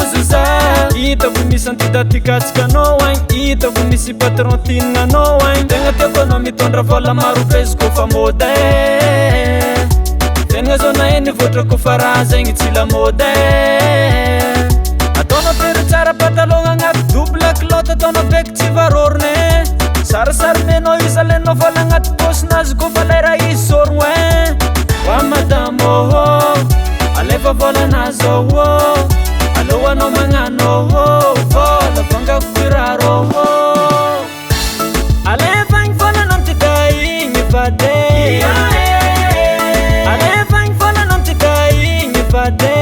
lozoza hitako misy antidatikatsikanao agny hitako misy patron tininanao agny tegna tiako anao mitondra vola maro be izy kofa mode tegna zao na eny voatra kofa raha zegny tsy lamode ataonao pery tsara patalogna agnaty double clotte ataonao beky tsy varorone sarasary menao izy alenao vola agnaty posinazy kofa lera izy sorogno e wa madame oh alefa volanazy oh alohanao magnano oh vola vangako kiraro oh alefa igny volanao mitsika igny vade alefa igny volanao mitsika igny vade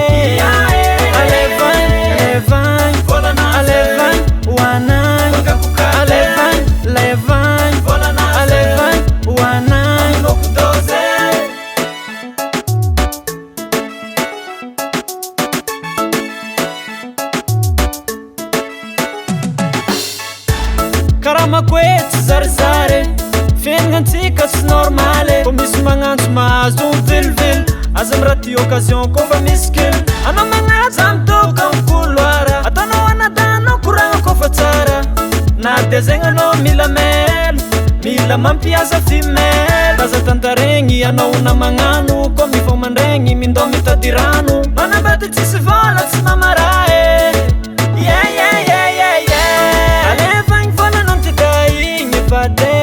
alefa igny volanao alefa igny hoanagny alefa igny lefa igny volanao alefa igny hoanagny lokodoze Karamakoe tsy zarizary fiainagnantsika tsy normale ko misy magnantso mahazo vilivily aza miraty occasion kofa misy kely anao magnaja mitoka mikoloara ataonao anadanao koragna kofa tsara na dia zegny anao mila melo mila mampiasa femelle aza tantaregny anao na magnano ko mifomandregny mindao mitady rano manambady tsisy vola tsy mamarae alefa igny volanao mitsika igny vade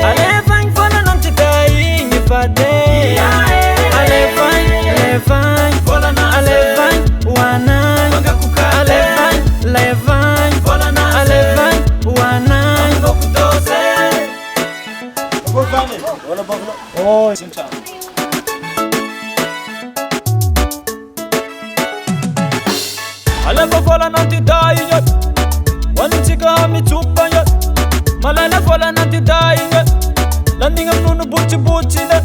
alefa igny volanao mitsika igny vade alefa igny volanao alefa igny hoanagny alefa igny lefa igny volanao alefa igny hoanagny lokodoze oh sintra alefa volanao tidaa igny wanitsika mitsopa igny malala volanao tidaa igny landigna amin'olo botsibotsy igny